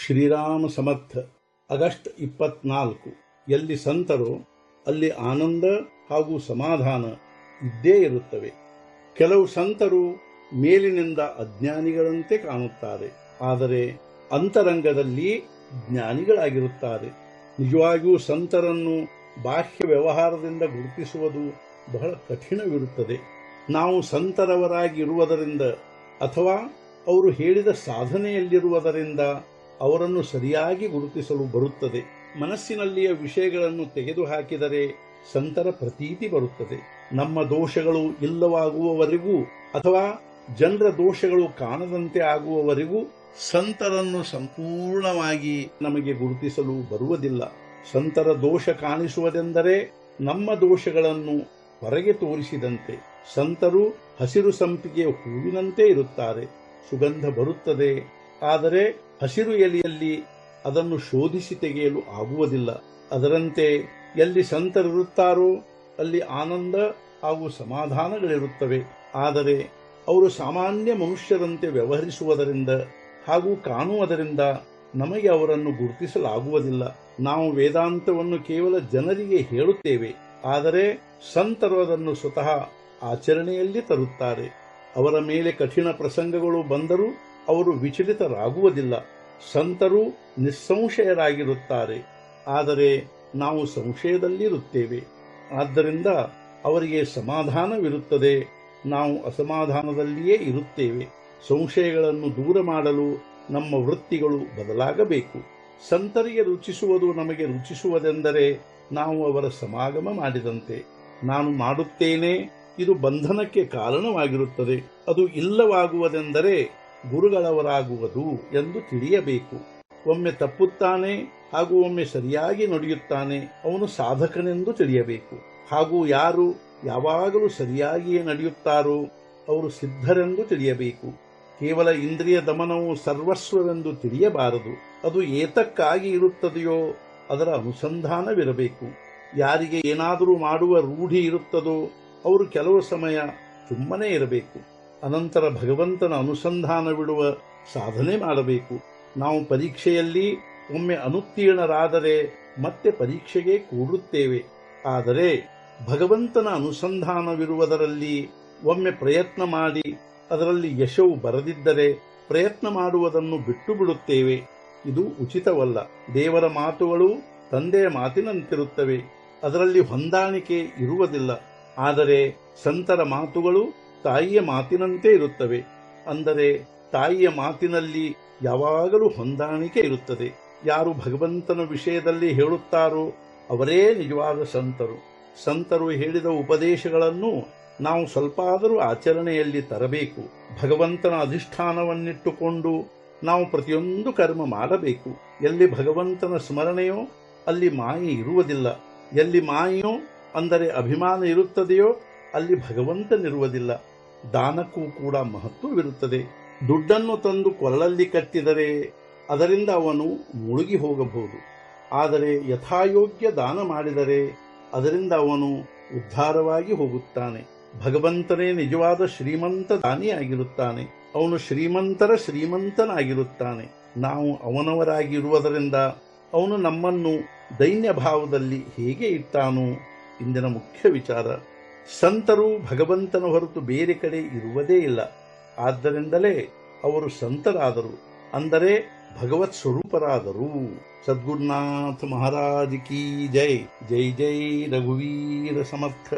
ಶ್ರೀರಾಮ ಸಮರ್ಥ August 24. ಎಲ್ಲಿ ಸಂತರೋ ಅಲ್ಲಿ ಆನಂದ ಹಾಗೂ ಸಮಾಧಾನ ಇದ್ದೇ ಇರುತ್ತವೆ. ಕೆಲವು ಸಂತರು ಮೇಲಿನಿಂದ ಅಜ್ಞಾನಿಗಳಂತೆ ಕಾಣುತ್ತಾರೆ, ಆದರೆ ಅಂತರಂಗದಲ್ಲಿ ಜ್ಞಾನಿಗಳಾಗಿರುತ್ತಾರೆ. ನಿಜವಾಗಿಯೂ ಸಂತರನ್ನು ಬಾಹ್ಯ ವ್ಯವಹಾರದಿಂದ ಗುರುತಿಸುವುದು ಬಹಳ ಕಠಿಣವಿರುತ್ತದೆ. ನಾವು ಸಂತರವರಾಗಿರುವುದರಿಂದ ಅಥವಾ ಅವರು ಹೇಳಿದ ಸಾಧನೆಯಲ್ಲಿರುವುದರಿಂದ ಅವರನ್ನು ಸರಿಯಾಗಿ ಗುರುತಿಸಲು ಬರುತ್ತದೆ. ಮನಸ್ಸಿನಲ್ಲಿಯ ವಿಷಯಗಳನ್ನು ತೆಗೆದುಹಾಕಿದರೆ ಸಂತರ ಪ್ರತೀತಿ ಬರುತ್ತದೆ. ನಮ್ಮ ದೋಷಗಳು ಇಲ್ಲವಾಗುವವರೆಗೂ ಅಥವಾ ಜನರ ದೋಷಗಳು ಕಾಣದಂತೆ ಆಗುವವರೆಗೂ ಸಂತರನ್ನು ಸಂಪೂರ್ಣವಾಗಿ ನಮಗೆ ಗುರುತಿಸಲು ಬರುವುದಿಲ್ಲ. ಸಂತರ ದೋಷ ಕಾಣಿಸುವುದೆಂದರೆ ನಮ್ಮ ದೋಷಗಳನ್ನು ಹೊರಗೆ ತೋರಿಸಿದಂತೆ. ಸಂತರು ಹಸಿರು ಸಂಪಿಗೆಯ ಹೂವಿನಂತೆ ಇರುತ್ತಾರೆ. ಸುಗಂಧ ಬರುತ್ತದೆ, ಆದರೆ ಹಸಿರು ಎಲೆಯಲ್ಲಿ ಅದನ್ನು ಶೋಧಿಸಿ ತೆಗೆಯಲು ಆಗುವುದಿಲ್ಲ. ಅದರಂತೆ ಎಲ್ಲಿ ಸಂತರಿರುತ್ತಾರೋ ಅಲ್ಲಿ ಆನಂದ ಹಾಗೂ ಸಮಾಧಾನಗಳಿರುತ್ತವೆ. ಆದರೆ ಅವರು ಸಾಮಾನ್ಯ ಮನುಷ್ಯರಂತೆ ವ್ಯವಹರಿಸುವುದರಿಂದ ಹಾಗೂ ಕಾಣುವುದರಿಂದ ನಮಗೆ ಅವರನ್ನು ಗುರುತಿಸಲಾಗುವುದಿಲ್ಲ. ನಾವು ವೇದಾಂತವನ್ನು ಕೇವಲ ಜನರಿಗೆ ಹೇಳುತ್ತೇವೆ, ಆದರೆ ಸಂತರು ಅದನ್ನು ಸ್ವತಃ ಆಚರಣೆಯಲ್ಲಿ ತರುತ್ತಾರೆ. ಅವರ ಮೇಲೆ ಕಠಿಣ ಪ್ರಸಂಗಗಳು ಬಂದರೂ ಅವರು ವಿಚಲಿತರಾಗುವುದಿಲ್ಲ. ಸಂತರು ನಿಸ್ಸಂಶಯರಾಗಿರುತ್ತಾರೆ, ಆದರೆ ನಾವು ಸಂಶಯದಲ್ಲಿರುತ್ತೇವೆ. ಆದ್ದರಿಂದ ಅವರಿಗೆ ಸಮಾಧಾನವಿರುತ್ತದೆ, ನಾವು ಅಸಮಾಧಾನದಲ್ಲಿಯೇ ಇರುತ್ತೇವೆ. ಸಂಶಯಗಳನ್ನು ದೂರ ಮಾಡಲು ನಮ್ಮ ವೃತ್ತಿಗಳು ಬದಲಾಗಬೇಕು. ಸಂತರಿಗೆ ರುಚಿಸುವುದು ನಮಗೆ ರುಚಿಸುವುದೆಂದರೆ ನಾವು ಅವರ ಸಮಾಗಮ ಮಾಡಿದಂತೆ. ನಾನು ಮಾಡುತ್ತೇನೆ, ಇದು ಬಂಧನಕ್ಕೆ ಕಾರಣವಾಗಿರುತ್ತದೆ. ಅದು ಇಲ್ಲವಾಗುವುದೆಂದರೆ ಗುರುಗಳವರಾಗುವುದು ಎಂದು ತಿಳಿಯಬೇಕು. ಒಮ್ಮೆ ತಪ್ಪುತ್ತಾನೆ ಹಾಗೂ ಒಮ್ಮೆ ಸರಿಯಾಗಿ ನಡೆಯುತ್ತಾನೆ, ಅವನು ಸಾಧಕನೆಂದು ತಿಳಿಯಬೇಕು. ಹಾಗೂ ಯಾರು ಯಾವಾಗಲೂ ಸರಿಯಾಗಿಯೇ ನಡೆಯುತ್ತಾರೋ ಅವರು ಸಿದ್ಧರೆಂದು ತಿಳಿಯಬೇಕು. ಕೇವಲ ಇಂದ್ರಿಯ ದಮನವು ಸರ್ವಸ್ವವೆಂದು ತಿಳಿಯಬಾರದು. ಅದು ಏತಕ್ಕಾಗಿ ಇರುತ್ತದೆಯೋ ಅದರ ಅನುಸಂಧಾನವಿರಬೇಕು. ಯಾರಿಗೆ ಏನಾದರೂ ಮಾಡುವ ರೂಢಿ ಇರುತ್ತದೋ ಅವರು ಕೆಲವು ಸಮಯ ಸುಮ್ಮನೆ ಇರಬೇಕು. ಅನಂತರ ಭಗವಂತನ ಅನುಸಂಧಾನವಿಡುವ ಸಾಧನೆ ಮಾಡಬೇಕು. ನಾವು ಪರೀಕ್ಷೆಯಲ್ಲಿ ಒಮ್ಮೆ ಅನುತ್ತೀರ್ಣರಾದರೆ ಮತ್ತೆ ಪರೀಕ್ಷೆಗೆ ಕೂಡುತ್ತೇವೆ. ಆದರೆ ಭಗವಂತನ ಅನುಸಂಧಾನವಿರುವುದರಲ್ಲಿ ಒಮ್ಮೆ ಪ್ರಯತ್ನ ಮಾಡಿ ಅದರಲ್ಲಿ ಯಶವು ಬರದಿದ್ದರೆ ಪ್ರಯತ್ನ ಮಾಡುವುದನ್ನು ಬಿಟ್ಟು ಬಿಡುತ್ತೇವೆ. ಇದು ಉಚಿತವಲ್ಲ. ದೇವರ ಮಾತುಗಳು ತಂದೆಯ ಮಾತಿನಂತಿರುತ್ತವೆ, ಅದರಲ್ಲಿ ಹೊಂದಾಣಿಕೆ ಇರುವುದಿಲ್ಲ. ಆದರೆ ಸಂತರ ಮಾತುಗಳು ತಾಯಿಯ ಮಾತಿನಂತೆ ಇರುತ್ತವೆ, ಅಂದರೆ ತಾಯಿಯ ಮಾತಿನಲ್ಲಿ ಯಾವಾಗಲೂ ಹೊಂದಾಣಿಕೆ ಇರುತ್ತದೆ. ಯಾರು ಭಗವಂತನ ವಿಷಯದಲ್ಲಿ ಹೇಳುತ್ತಾರೋ ಅವರೇ ನಿಜವಾದ ಸಂತರು. ಸಂತರು ಹೇಳಿದ ಉಪದೇಶಗಳನ್ನು ನಾವು ಸ್ವಲ್ಪಾದರೂ ಆಚರಣೆಯಲ್ಲಿ ತರಬೇಕು. ಭಗವಂತನ ಅಧಿಷ್ಠಾನವನ್ನಿಟ್ಟುಕೊಂಡು ನಾವು ಪ್ರತಿಯೊಂದು ಕರ್ಮ ಮಾಡಬೇಕು. ಎಲ್ಲಿ ಭಗವಂತನ ಸ್ಮರಣೆಯೋ ಅಲ್ಲಿ ಮಾಯೆ ಇರುವುದಿಲ್ಲ. ಎಲ್ಲಿ ಮಾಯೆಯೋ ಅಂದರೆ ಅಭಿಮಾನ ಇರುತ್ತದೆಯೋ ಅಲ್ಲಿ ಭಗವಂತನಿರುವುದಿಲ್ಲ. ದಾನಕ್ಕೂ ಕೂಡ ಮಹತ್ವವಿರುತ್ತದೆ. ದುಡ್ಡನ್ನು ತಂದು ಕೊರಳಲ್ಲಿ ಕಟ್ಟಿದರೆ ಅದರಿಂದ ಅವನು ಮುಳುಗಿ ಹೋಗಬಹುದು, ಆದರೆ ಯಥಾಯೋಗ್ಯ ದಾನ ಮಾಡಿದರೆ ಅದರಿಂದ ಅವನು ಉದ್ಧಾರವಾಗಿ ಹೋಗುತ್ತಾನೆ. ಭಗವಂತನೇ ನಿಜವಾದ ಶ್ರೀಮಂತ ದಾನಿಯಾಗಿರುತ್ತಾನೆ. ಅವನು ಶ್ರೀಮಂತರ ಶ್ರೀಮಂತನಾಗಿರುತ್ತಾನೆ. ನಾವು ಅವನವರಾಗಿರುವುದರಿಂದ ಅವನು ನಮ್ಮನ್ನು ದೈನ್ಯ ಭಾವದಲ್ಲಿ ಹೇಗೆ ಇಟ್ಟಾನೋ ಇಂದಿನ ಮುಖ್ಯ ವಿಚಾರ. ಸಂತರು ಭಗವಂತನ ಹೊರತು ಬೇರೆ ಕಡೆ ಇರುವುದೇ ಇಲ್ಲ. ಆದ್ದರಿಂದಲೇ ಅವರು ಸಂತರಾದರು, ಅಂದರೆ ಭಗವತ್ ಸ್ವರೂಪರಾದರು. ಸದ್ಗುರುನಾಥ ಮಹಾರಾಜ್ ಕಿ ಜೈ. ಜೈ ಜೈ ರಘುವೀರ ಸಮರ್ಥ.